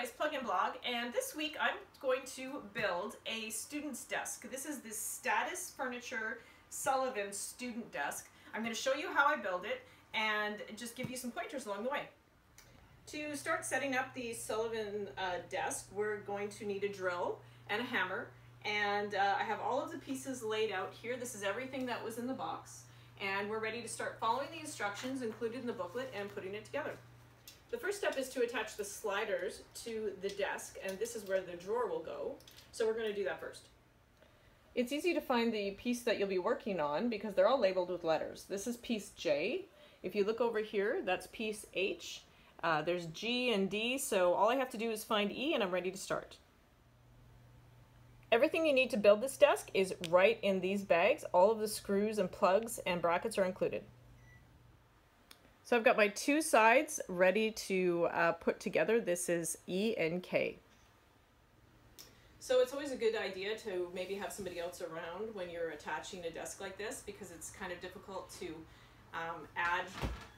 everybody's plug-in blog, and this week I'm going to build a student's desk. This is the Status Furniture Sullivan Student Desk. I'm going to show you how I build it and just give you some pointers along the way. To start setting up the Sullivan desk, we're going to need a drill and a hammer, and I have all of the pieces laid out here. This is everything that was in the box, and we're ready to start following the instructions included in the booklet and putting it together. The first step is to attach the sliders to the desk, and this is where the drawer will go. So we're going to do that first. It's easy to find the piece that you'll be working on because they're all labeled with letters. This is piece J. If you look over here, that's piece H. There's G and D, so all I have to do is find E and I'm ready to start. Everything you need to build this desk is right in these bags. All of the screws and plugs and brackets are included. So I've got my two sides ready to put together. This is E and K. So it's always a good idea to maybe have somebody else around when you're attaching a desk like this, because it's kind of difficult to add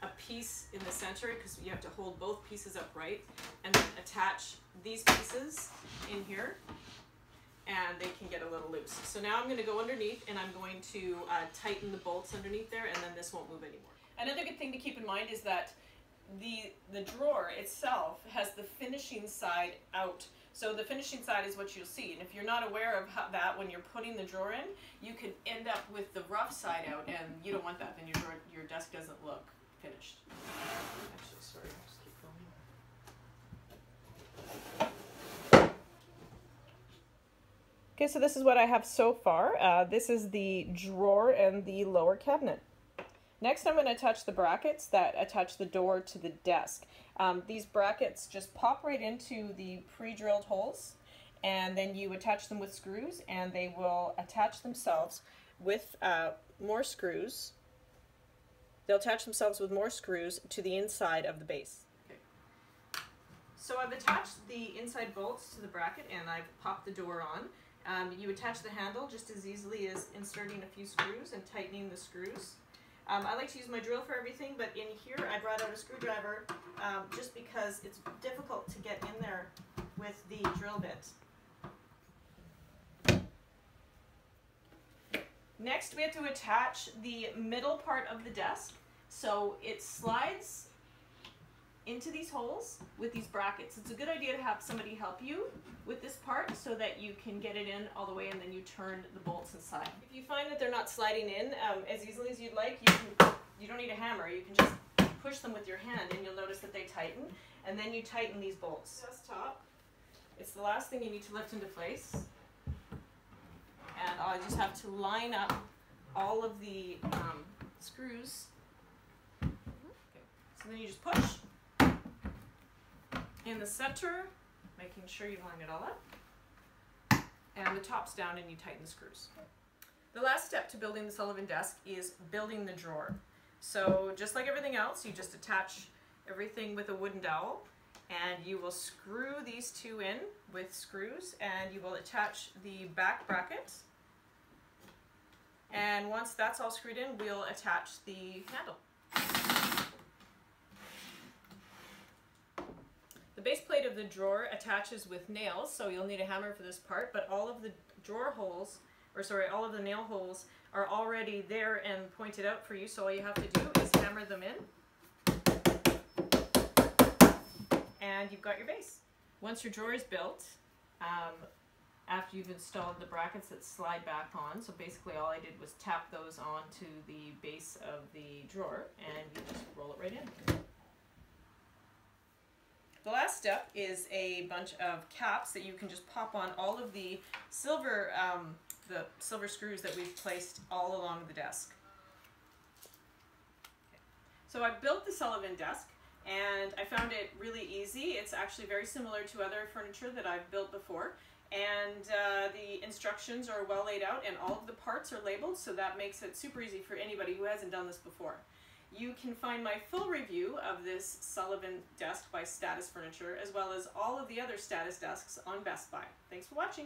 a piece in the center because you have to hold both pieces upright and then attach these pieces in here, and they can get a little loose. So now I'm going to go underneath and I'm going to tighten the bolts underneath there, and then this won't move anymore. Another good thing to keep in mind is that the drawer itself has the finishing side out. So the finishing side is what you'll see, and if you're not aware of that when you're putting the drawer in, you could end up with the rough side out, and you don't want that. Then your desk doesn't look finished. Actually, sorry, just keep going. Okay, so this is what I have so far. This is the drawer and the lower cabinet. Next, I'm going to attach the brackets that attach the door to the desk. These brackets just pop right into the pre-drilled holes, and then you attach them with screws, and they will attach themselves with more screws. They'll attach themselves with more screws to the inside of the base. Okay. So I've attached the inside bolts to the bracket, and I've popped the door on. You attach the handle just as easily as inserting a few screws and tightening the screws. I like to use my drill for everything, but in here I brought out a screwdriver just because it's difficult to get in there with the drill bit. Next, we have to attach the middle part of the desk. So it slides into these holes with these brackets. It's a good idea to have somebody help you with this part so that you can get it in all the way, and then you turn the bolts inside. If you find that they're not sliding in as easily as you'd like, you don't need a hammer. You can just push them with your hand, and you'll notice that they tighten, and then you tighten these bolts. Desktop, it's the last thing you need to lift into place, and I just have to line up all of the screws. Okay. So then you just push in the center, making sure you line it all up, and the top's down, and you tighten the screws. The last step to building the Sullivan desk is building the drawer. So just like everything else, you just attach everything with a wooden dowel, and you will screw these two in with screws, and you will attach the back bracket, and once that's all screwed in, we'll attach the handle. The base plate of the drawer attaches with nails, so you'll need a hammer for this part, but all of the drawer holes, all of the nail holes are already there and pointed out for you, so all you have to do is hammer them in, and you've got your base. Once your drawer is built, after you've installed the brackets that slide back on, so basically all I did was tap those onto the base of the drawer, and you just roll it right in. The last step is a bunch of caps that you can just pop on all of the silver screws that we've placed all along the desk. Okay. So I built the Sullivan desk, and I found it really easy. It's actually very similar to other furniture that I've built before, and the instructions are well laid out, and all of the parts are labeled, so that makes it super easy for anybody who hasn't done this before. You can find my full review of this Sullivan desk by Status Furniture, as well as all of the other Status desks on Best Buy. Thanks for watching.